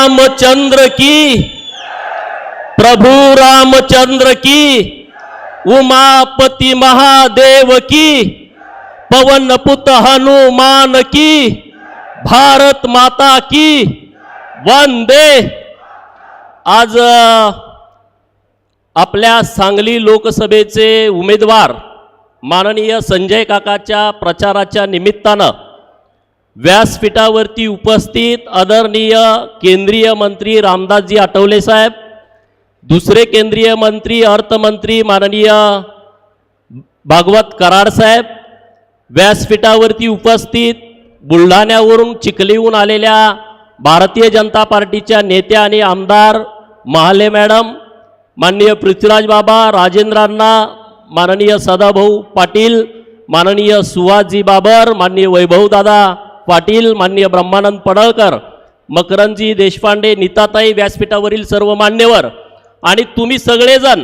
रामचंद्र की, प्रभु रामचंद्र की, उमापति महादेव की, पवन पुत्र हनुमान की, भारत माता की वंदे। आज आपल्या सांगली लोकसभेचे उमेदवार माननीय संजय काकाच्या प्रचाराच्या निमित्तानं व्यासपीठावरती उपस्थित आदरणीय केंद्रीय मंत्री रामदासजी आठवले साहेब, दुसरे केंद्रीय मंत्री अर्थमंत्री माननीय भागवत कराड साहेब, व्यासपीठावरती उपस्थित बुलढाण्यावरून चिखलीहून आलेल्या भारतीय जनता पार्टीच्या नेत्या आणि आमदार महाले मॅडम, माननीय पृथ्वीराज बाबा, राजेंद्रांना, माननीय सदाभाऊ पाटील, माननीय सुहासजी बाबर, माननीय वैभवदादा पाटील, माननीय ब्रह्मानंद पडळकर, मकरंदजी देशपांडे, नीताताई, व्यासपीठावरील सर्व मान्यवर आणि तुम्ही सगळेजण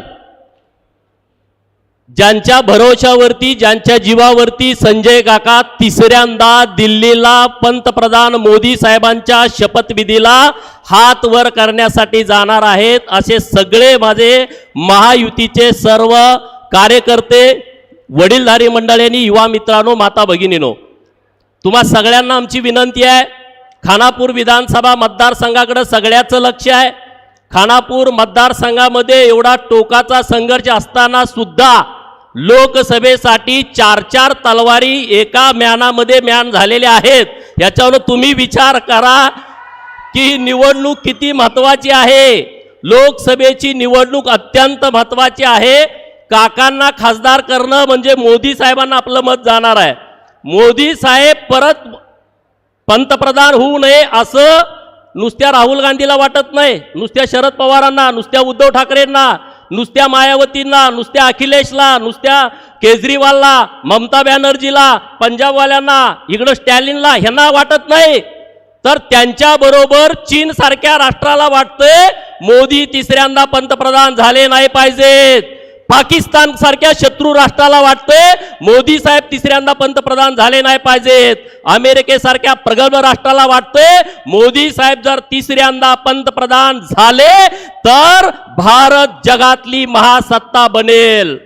ज्यांच्या भरोशावरती, ज्यांच्या जीवावरती संजय काका तिसऱ्यांदा दिल्लीला पंतप्रधान मोदी साहेबांच्या शपथविधीला हात वर करण्यासाठी जाणार आहेत, असे सगळे माझे महायुतीचे सर्व कार्यकर्ते, वडीलधारी मंडळींनी, युवा मित्रांनो, माता भगिनींनो, तुम्हा सगळ्यांना आमची विनंती आहे, खानापूर विधानसभा मतदारसंघाकडे सगळ्याचं लक्ष आहे। खानापूर मतदारसंघामध्ये एवढा टोकाचा संघर्ष असताना सुद्धा लोकसभेसाठी 4-4 तलवारी एका म्यानामध्ये म्यान झालेले आहेत। याच्यावर तुम्ही विचार करा की निवडणूक किती महत्त्वाची आहे। लोकसभेची निवडणूक अत्यंत महत्त्वाची आहे। काकांना खासदार करणं म्हणजे मोदी साहेबांना आपलं मत जाणार आहे। मोदी साहेब परत पंतप्रधान होऊ नये असं नुसत्या राहुल गांधीला वाटत नाही, नुसत्या शरद पवारांना, नुसत्या उद्धव ठाकरेंना, नुसत्या मायावतींना, नुसत्या अखिलेशला, नुसत्या केजरीवालला, ममता बॅनर्जीला, पंजाबवाल्यांना, इकडं स्टॅलिनला, ह्यांना वाटत नाही, तर त्यांच्याबरोबर चीन सारख्या राष्ट्राला वाटतंय मोदी तिसऱ्यांदा पंतप्रधान झाले नाही पाहिजेत। पाकिस्तान सारख्या शत्रू राष्ट्राला वाटतंय मोदी साहेब तिसऱ्यांदा पंतप्रधान झाले नाही पाहिजेत। अमेरिकेसारख्या प्रगल्भ राष्ट्राला वाटतंय मोदी साहेब जर तिसऱ्यांदा पंतप्रधान झाले तर भारत जगातली महासत्ता बनेल।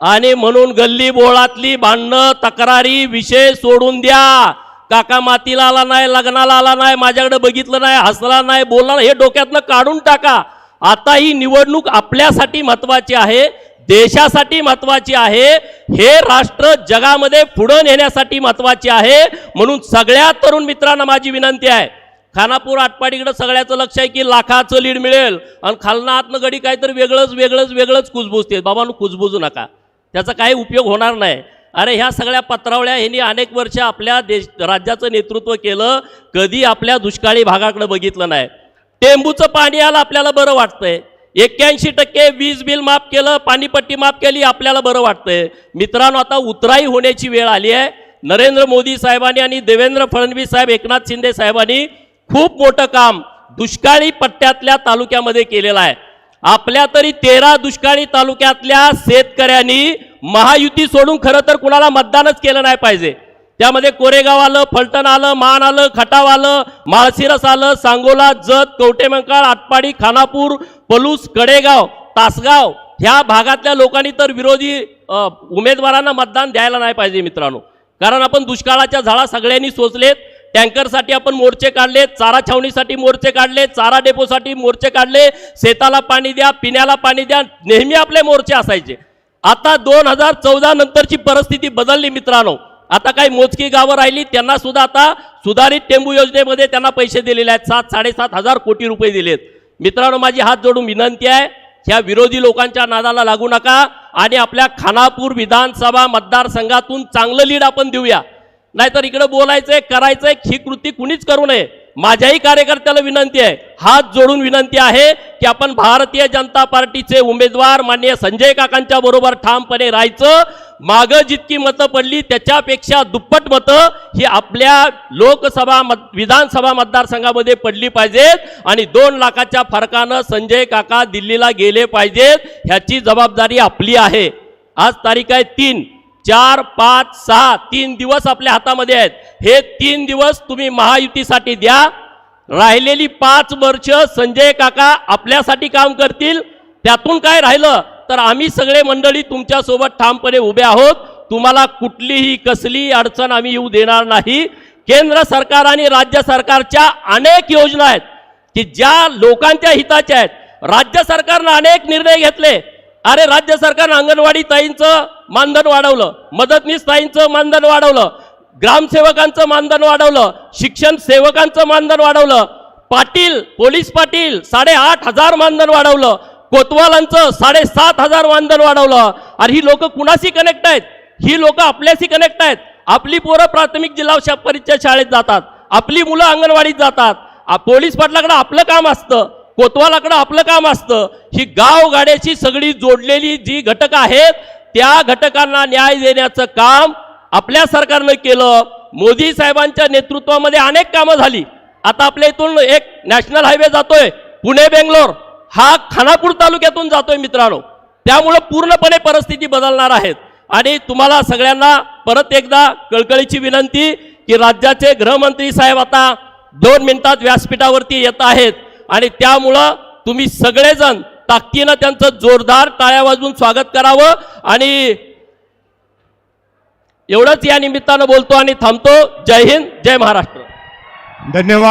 आणि म्हणून गल्ली बोळातली भांडणं, तक्रारी, विषय सोडून द्या। काका मातीला आला नाही, लग्नाला आला नाही, माझ्याकडे बघितलं नाही, हसला नाही, बोलला नाही, हे डोक्यातनं काढून टाका। आता ही निवडणूक आपल्यासाठी महत्त्वाची आहे, देशासाठी महत्त्वाची आहे, हे राष्ट्र जगामध्ये पुढे नेण्यासाठी महत्त्वाची आहे। म्हणून सगळ्या तरुण मित्रांना माझी विनंती आहे, खानापूर आटपाडीकडे सगळ्याचं लक्ष आहे की लाखाचं लीड मिळेल आणि खालना आतनं गडी काहीतरी वेगळंच कुजबुजते। बाबांनो, कुजबुजू नका, त्याचा काही उपयोग होणार नाही। अरे ह्या सगळ्या पत्रावळ्या ह्यांनी अनेक वर्ष आपल्या राज्याचं नेतृत्व केलं, कधी आपल्या दुष्काळी भागाकडे बघितलं नाही। टेंबूचं पाणी आलं आपल्याला बरं वाटतंय, 81% वीज बिल माफ केलं, पाणीपट्टी माफ केली, आपल्याला बरं वाटतंय। मित्रांनो, आता उतराई होण्याची वेळ आली आहे। नरेंद्र मोदी साहेबांनी आणि देवेंद्र फडणवीस साहेब, एकनाथ शिंदे साहेबांनी खूप मोठं काम दुष्काळी पट्ट्यातल्या तालुक्यामध्ये केलेलं आहे। आपल्या तरी 13 दुष्काळी तालुक्यातल्या शेतकऱ्यांनी महायुती सोडून खरं तर कुणाला मतदानच केलं नाही पाहिजे। त्यामध्ये कोरेगाव आलं, फलटण आलं, मान आलं, खटाव आलं, माळशिरस आलं, सांगोला, जत, कवटेमंकाळ, आटपाडी, खानापूर, पलूस, कडेगाव, तासगाव ह्या भागातल्या लोकांनी तर विरोधी उमेदवारांना मतदान द्यायला नाही पाहिजे मित्रांनो। कारण आपण दुष्काळाच्या झाडा सगळ्यांनी सोचलेत, टँकरसाठी आपण मोर्चे काढले, चारा छावणीसाठी मोर्चे काढले, चारा डेपोसाठी मोर्चे काढले, शेताला पाणी द्या, पिण्याला पाणी द्या, नेहमी आपले मोर्चे असायचे। आता 2014 नंतरची परिस्थिती बदलली मित्रांनो। आता काही मोजकी गावं राहिली, त्यांना सुद्धा आता सुधारित टेंबू योजनेमध्ये त्यांना पैसे दिलेले आहेत, 7-7.5 हजार कोटी रुपये दिलेत। मित्रांनो, माझी हात जोडून विनंती आहे, ह्या विरोधी लोकांच्या नादाला लागू नका आणि आपल्या खानापूर विधानसभा मतदारसंघातून चांगलं लीड आपण देऊया। नाहीतर इकडे बोलायचंय, करायचंय, ही कृती कुणीच करू नये। माझ्याही कार्यकर्त्याला विनंती आहे, हात जोडून विनंती आहे की आपण भारतीय जनता पार्टीचे उमेदवार माननीय संजय काकांच्या बरोबर ठामपणे राहायचं। मागं जितकी मतं पडली त्याच्यापेक्षा दुप्पट मतं ही आपल्या लोकसभा विधानसभा मतदारसंघामध्ये पडली पाहिजेत आणि 2 लाखाच्या फरकानं संजय काका दिल्लीला गेले पाहिजेत। ह्याची जबाबदारी आपली आहे। आज तारीख आहे 3, 4, 5, 6 3 दिवस आपल्या हातामध्ये आहेत। हे 3 दिवस तुम्ही महायुतीसाठी द्या। राहिलेली 5 वर्ष संजय काका आपल्यासाठी काम करतील. त्यातून काय राहिलं तर आम्ही सगळे मंडळी तुमच्यासोबत ठामपणे उभे आहोत. तुम्हाला कुठलीही कसली अडचण आम्ही येऊ देणार नाही. केंद्र सरकार आणि राज्य सरकारच्या अनेक योजना आहेत की ज्या लोकांच्या हिताच्या आहेत. राज्य सरकारनं अनेक निर्णय घेतले. अरे राज्य सरकारनं अंगणवाडी ताईंचं मानधन वाढवलं, मदतनीस ताईंचं मानधन वाढवलं, ग्रामसेवकांचं मानधन वाढवलं, शिक्षण सेवकांचं मानधन वाढवलं, पाटील पोलीस पाटील 8,500 मानधन वाढवलं, कोतवालांचं 7,500 मानधन वाढवलं. आणि ही लोक कुणाशी कनेक्ट आहेत? ही लोक आपल्याशी कनेक्ट आहेत. आपली पोरं प्राथमिक जिल्हा परिषद शाळेत जातात, आपली मुलं अंगणवाडीत जातात. पोलीस पाटलाकडे आपलं काम असतं, कोतवालाकडे आपलं काम असतं. ही गावगाड्याची सगळी जोडलेली जी घटक आहेत त्या घटकांना न्याय देण्याचं काम आपल्या सरकारनं केलं. मोदी साहेबांच्या नेतृत्वामध्ये अनेक कामं झाली. आता आपल्या इथून एक नॅशनल हायवे जातोय पुणे बेंगलोर, हा खानापूर तालुक्यातून जातोय मित्रांनो. त्यामुळे पूर्णपणे परिस्थिती बदलणार आहेत. आणि तुम्हाला सगळ्यांना परत एकदा कळकळीची विनंती की राज्याचे गृहमंत्री साहेब आता 2 मिनिटात व्यासपीठावरती येत आहेत आणि त्यामुळं तुम्ही सगळेजण ताकदीनं त्यांचं जोरदार टाळ्या वाजवून स्वागत करावं. आणि एवढंच या निमित्तानं बोलतो आणि थांबतो. जय हिंद, जय महाराष्ट्र. धन्यवाद.